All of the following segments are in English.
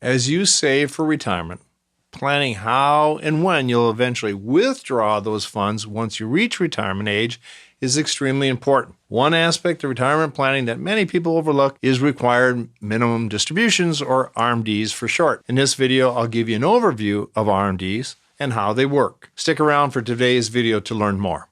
As you save for retirement, planning how and when you'll eventually withdraw those funds once you reach retirement age is extremely important. One aspect of retirement planning that many people overlook is required minimum distributions, or RMDs for short. In this video, I'll give you an overview of RMDs and how they work. Stick around for today's video to learn more.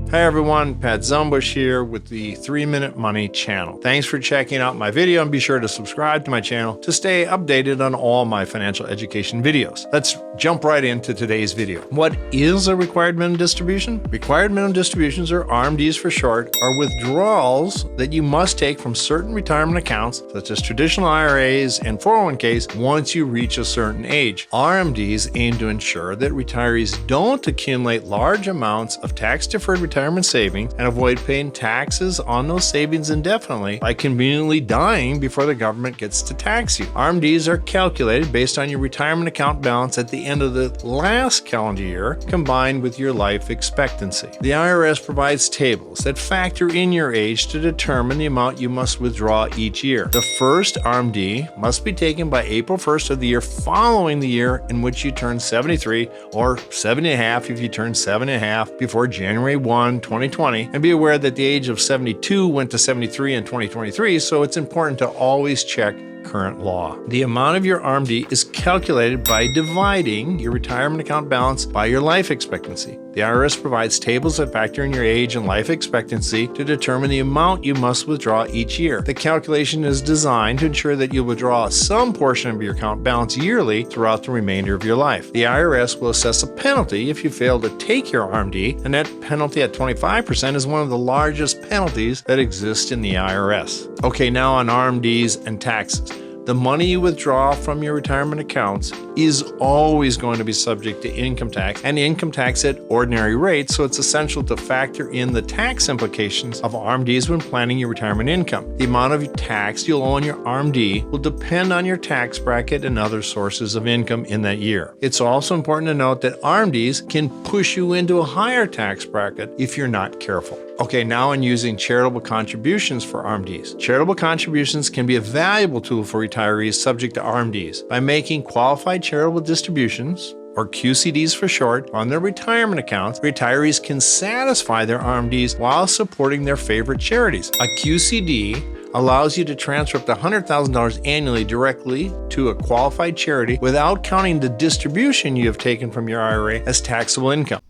Hi everyone, Pat Zumbush here with the 3-Minute Money channel. Thanks for checking out my video, and be sure to subscribe to my channel to stay updated on all my financial education videos. Let's jump right into today's video. What is a required minimum distribution? Required minimum distributions, or RMDs for short, are withdrawals that you must take from certain retirement accounts, such as traditional IRAs and 401ks, once you reach a certain age. RMDs aim to ensure that retirees don't accumulate large amounts of tax-deferred retirement savings and avoid paying taxes on those savings indefinitely by conveniently dying before the government gets to tax you. RMDs are calculated based on your retirement account balance at the end of the last calendar year, combined with your life expectancy. The IRS provides tables that factor in your age to determine the amount you must withdraw each year. The first RMD must be taken by April 1st of the year following the year in which you turn 73, or 70 and a half if you turn 7 and a half before January 1, 2020, and be aware that the age of 72 went to 73 in 2023, so it's important to always check current law. The amount of your RMD is calculated by dividing your retirement account balance by your life expectancy. The IRS provides tables that factor in your age and life expectancy to determine the amount you must withdraw each year. The calculation is designed to ensure that you'll withdraw some portion of your account balance yearly throughout the remainder of your life. The IRS will assess a penalty if you fail to take your RMD, and that penalty at 25% is one of the largest penalties that exist in the IRS. Okay, now on RMDs and taxes. The money you withdraw from your retirement accounts is always going to be subject to income tax, and income tax at ordinary rates, so it's essential to factor in the tax implications of RMDs when planning your retirement income. The amount of tax you'll owe on your RMD will depend on your tax bracket and other sources of income in that year. It's also important to note that RMDs can push you into a higher tax bracket if you're not careful. Okay, now on using charitable contributions for RMDs. Charitable contributions can be a valuable tool for retirees subject to RMDs. By making qualified charitable distributions, or QCDs for short, on their retirement accounts, retirees can satisfy their RMDs while supporting their favorite charities. A QCD allows you to transfer up to $100,000 annually directly to a qualified charity without counting the distribution you have taken from your IRA as taxable income.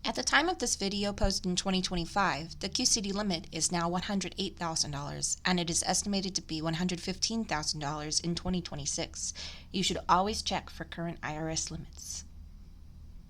At the time of this video posted in 2025, the QCD limit is now $108,000, and it is estimated to be $115,000 in 2026. You should always check for current IRS limits.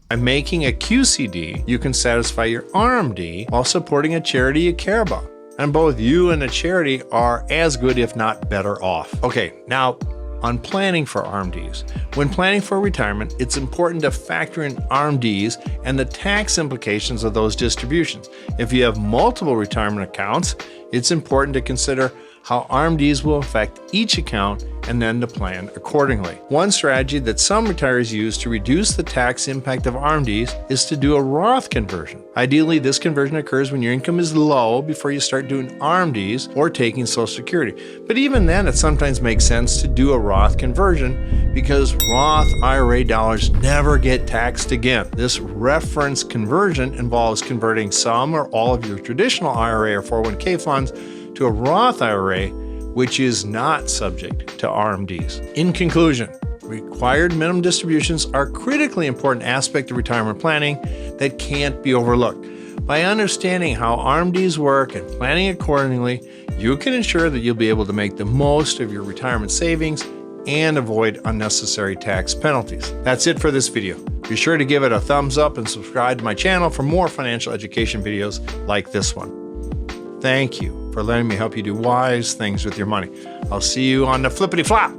By making a QCD, you can satisfy your RMD while supporting a charity you care about. And both you and the charity are as good, if not better off. Okay, now on planning for RMDs. When planning for retirement, it's important to factor in RMDs and the tax implications of those distributions. If you have multiple retirement accounts, it's important to consider how RMDs will affect each account and then to plan accordingly. One strategy that some retirees use to reduce the tax impact of RMDs is to do a Roth conversion. Ideally, this conversion occurs when your income is low before you start doing RMDs or taking Social Security. But even then, it sometimes makes sense to do a Roth conversion because Roth IRA dollars never get taxed again. This reference conversion involves converting some or all of your traditional IRA or 401k funds to a Roth IRA, which is not subject to RMDs. In conclusion, required minimum distributions are a critically important aspect of retirement planning that can't be overlooked. By understanding how RMDs work and planning accordingly, you can ensure that you'll be able to make the most of your retirement savings and avoid unnecessary tax penalties. That's it for this video. Be sure to give it a thumbs up and subscribe to my channel for more financial education videos like this one. Thank you for letting me help you do wise things with your money. I'll see you on the flippity flop.